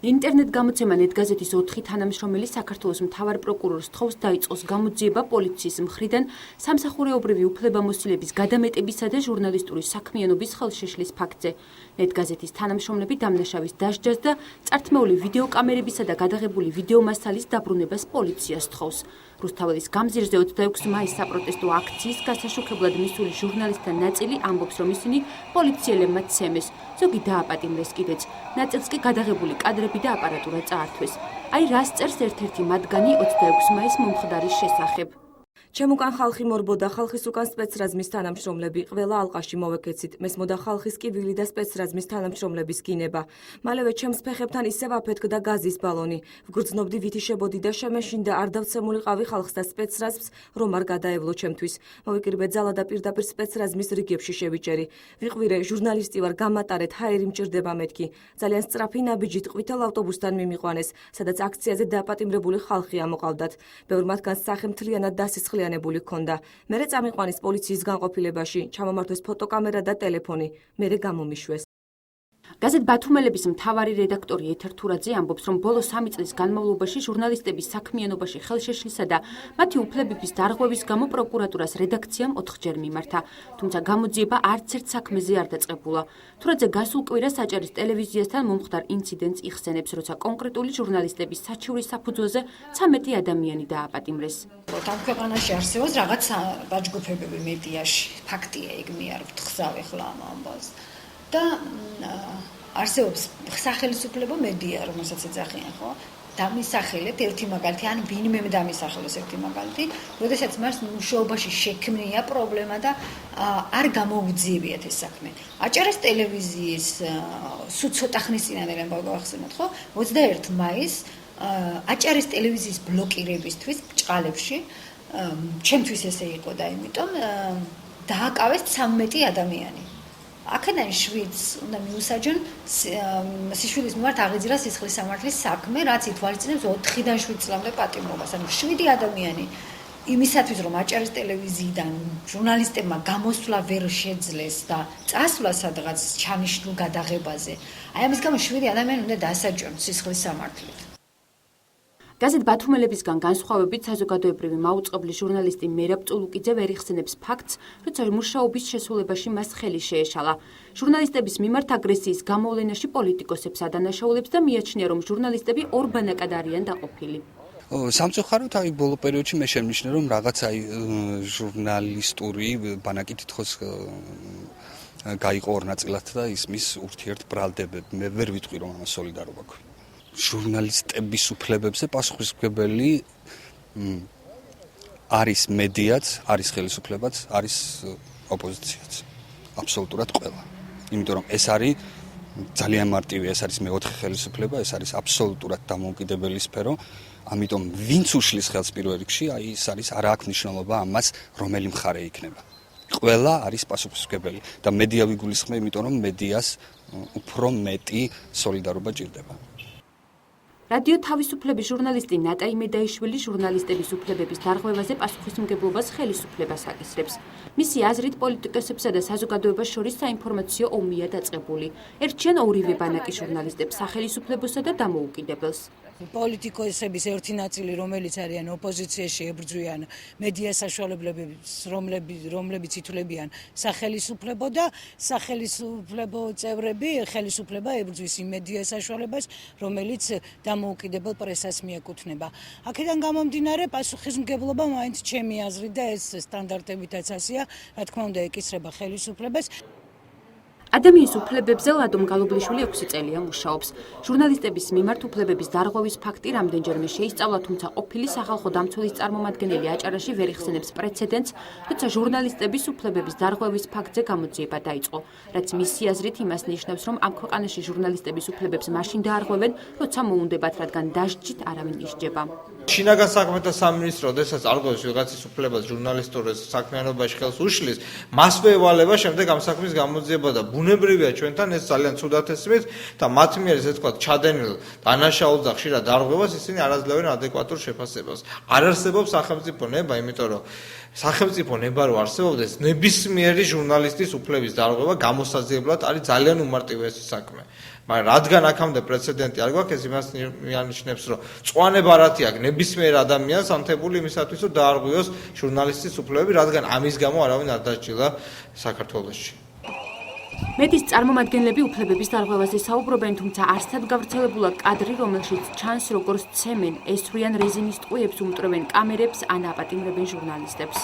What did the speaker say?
ინტერნეტ გამოცემა ნეტგაზეთის 4 თანამშრომელი საქართველოს მთავარ პროკურორს თხოვს დაიწყოს გამოძიება პოლიციის მხრიდან სამსახურეობრივი უფლებამოსილების გადამეტებისა და ჟურნალისტური საქმიანობის ხელშეშლის ფაქტზე. ნეტგაზეთის თანამშრომლები დამნაშავის დასჯას და წართმეული ვიდეოკამერებისა და გადაღებული ვიდეომასალის დაბრუნებას პოლიციას თხოვს. რუსთაველის გამზირზე 26 მაისს საპროტესტო აქციის გასაშუქებლად მისული ჟურნალისტთა ნაწილი ამბობს, რომ ისინი პოლიციელებმა ცემეს, ზოგი დააპატიმრეს კიდეც. ნაწილს კი გადაღებული კადრები და აპარატურა წაართვეს. აი რას წერს ერთ-ერთი მათგანი 26 მაისს მომხდარის შესახებ. ჩემუკან ხალხი მორბოდა, ხალხის უკან სპეცრაზმის თანამშრომლები, ყველა ალყაში მოვეკეცით, მესმოდა ხალხის კივილი და სპეცრაზმის თანამშრომლების გინება. მალევე ჩემს ფეხებთან ისევ აფეთქდა გაზის ბალონი. ვგრძნობდი ვითი შებოდი და შემეშინდა არ დავცემულიყავი ხალხს და სპეცრაზმს, რომ არ გადაევლო ჩემთვის. მოვიკრიბე ძალა და პირდაპირ სპეცრაზმის რიგებში შევიჭერი. ვიყვირე, ჟურნალისტი ვარ, გამატარეთ, ჰაერი მჭირდება მეთქი. ძალიან სწრაფი ნაბიჯით ყვითელ ავტობუსთან მიმიყვანეს, სადაც აქციაზე დაპატიმრებული ხალხი ამოყავდათ. ბევრ მათგანს სახე მთლიანად დასისხლიანებული ჰქონდა. მერე წამიყვანეს პოლიციის განყოფილებაში, ჩამომართვეს ფოტოკამერა და ტელეფონი, მერე გამომიშვეს. გაზეთ ბათუმელების მთავარი რედაქტორი ეთერ თურაძე ამბობს, რომ ბოლო 3 წლის განმავლობაში ჟურნალისტების საქმიანობაში ხელშეშლისა და მათი უფლებების დარღვევის გამო პროკურატურას რედაქციამ 4-ჯერ მიმართა, თუმცა გამოძიება არც ერთ საქმეზე არ დაწყებულა. თურაძე გასულ კვირას საჭერის ტელევიზიასთან მომხდარ ინციდენტს იხსენებს, როცა კონკრეტული ჟურნალისტების საჩივრის საფუძველზე 13 ადამიანი დააპატიმრეს. ამ ქვეყანაში არსებობს რაღაც დაჯგუფებები მედიაში, ფაქტია ეგ მე არ ვთხზავ ახლა ამ ამბავს. და არსებობს სახელმწიფო მედია, რომელსაც ეძახიან, ხო? დამისახელეთ ერთი მაგალითი, ან ვინმე დამისახელოს ერთი მაგალითი, როდესაც მას მუშაობაში შექმნია პრობლემა და არ გამოუძიებიათ ეს საქმე. აჭარის ტელევიზიის სულ ცოტა ხნის წინანდელი გავახსენოთ, ხო? 21 მაისს აჭარის ტელევიზიის ბლოკირებისთვის ჭყალებში, ჩემთვის ესე იყო და იმიტომ დააკავეს 13 ადამიანი. აქედან 7 უნდა მიუსაჯონ სიშვილის მიმართ აღიძრა სისხლის სამართლის საქმე, რაც ითვალისწინებს 4-დან 7 წლამდე პატიმრობას. ანუ 7 ადამიანი იმისათვის, რომ აჭარის ტელევიზიიდან ჟურნალისტებმა გამოსვლა ვერ შეძლეს და წასვლა სადღაც ჩანიშნულ გადაღებაზე. აი ამის გამო 7 ადამიანი უნდა დასაჯონ სისხლის სამართლით. გაზეთ ბათუმელებისგან განსხვავებით საზოგადოებრივი მაუწყებლის ჟურნალისტი მერაბ წულუკიძე ვერ იხსენებს ფაქტს, როცა მუშაობის შესრულებაში მას ხელი შეეშალა. ჟურნალისტების მიმართ აგრესიის გამოვლენაში პოლიტიკოსებს ადანაშაულებს და მიაჩნია, რომ ჟურნალისტები ორბანაკად არიან დაყოფილი. სამწუხაროდ აი ბოლო პერიოდში მე შემნიშნე, რომ რაღაც აი ჟურნალისტური ბანაკი თითქოს გაიყო ორ ნაწილად და ისმის ურთიერთბრალდებები. მე ვერ ვიტყვი, რომ ამას სოლიდარობა გვაქვს. ჟურნალისტების უფლებებზე პასუხისმგებელი არის მედიაც, არის ხელისუფლებაც, არის ოპოზიციაც. აბსოლუტურად ყველა. იმიტომ რომ ეს არის ძალიან მარტივი, ეს არის მეოთხე ხელისუფლება, ეს არის აბსოლუტურად დამოუკიდებელი სფერო. ამიტომ ვინც უშლის ხელს პირველ რიგში, აი ეს არის არა აქვს მნიშვნელობა ამას, რომელი მხარე იქნება. ყველა არის პასუხისმგებელი და მედია ვიგულისხმე, იმიტომ რომ მედიას უფრო მეტი სოლიდარობა ჭირდება. რადიო თავისუფლების ჟურნალისტი ნატაი მედაიშვილი ჟურნალისტების უფლებების დარღვევაზე პასუხისმგებლობას ხელისუფლებას აკისრებს. მისი აზრით პოლიტიკოსებსა და საზოგადოებას შორის საინფორმაციო ომია დაწყებული. ერჩიან ორივე ბანაკის ჟურნალისტებს, სახელისუფლებოსა და დამოუკიდებელს. პოლიტიკოსების ერთი ნაწილი, რომელიც არიან ოპოზიციაში, ებრძვიან მედია საშუალებებს, რომლებიც ითვლებიან სახელისუფლებო და სახელისუფლებო წევრები, ხელისუფლება ებრძვის იმ მედია საშუალებას, რომელიც დამოუკიდებელ პრესას მიეკუთვნება. აქედან გამომდინარე, პასუხისმგებლობა მაინც ჩემი აზრით და ეს სტანდარტებითაც ასეა, რა თქმა უნდა, ეკისრება ხელისუფლებას. ადამიანის უფლებებზე ლადომ გალობლიშვილი 6 წელია მუშაობს. ჟურნალისტების მიმართ უფლებების დარღვევის ფაქტი რამდენჯერმე შეისწავლა, თუმცა ყოფილი სახალხო დამცველის წარმომადგენელი აჭარაში ვერ იხსენებს პრეცედენტს, როცა ჟურნალისტების უფლებების დარღვევის ფაქტზე გამოძიება დაიწყო, რაც მისი აზრით იმას ნიშნავს, რომ ამ ქვეყანაში ჟურნალისტების უფლებებს მაშინ დაარღვევენ, როცა მოუნდებათ, რადგან დასჯით არავინ ისჯება. შინაგან საქმეთა სამინისტრო, როდესაც არგოს ვიღაცის უფლებას ჟურნალისტურ საქმიანობაში ხელს უშლის, მასვე ევალება შემდეგ ამ საქმის გამოძიება და ბუნებრივია ჩვენთან ეს ძალიან ცუდად ესმის და მათ მიერ ესე თქვა ჩადენილ დანაშაულს და ხშირად დარღვევას ისინი არ აძლევენ ადეკვატურ შეფასებას. არ არსებობს სახელმწიფო ნება, იმიტომ რომ სახელმწიფო ნება რო არსებობდეს, ნებისმიერი ჟურნალისტის უფლების დარღვევა გამოსაზრებლად არის ძალიან უმარტივესი საქმე. მაგრამ რადგან აქამდე პრეცედენტი არ გვაქვს, ეს იმას მიანიშნებს, რომ წვანება არათი აქვს ნებისმიერ ადამიანს ანთებული იმისათვის, რომ დაარღვიოს ჟურნალისტის უფლებები, რადგან ამის გამო არავინ არ დასჯილა საქართველოში. მედიის წარმომადგენლები უფლებების დარღვევაზე საუბრობენ, თუმცა არსად გავრცელებულა კადრი, რომელშიც ჩანს, როგორც ცემენ, ესვრიან რეჟიმის ტყვიებს, უმტვრევენ კამერებს ან აპატიმრებენ ჟურნალისტებს.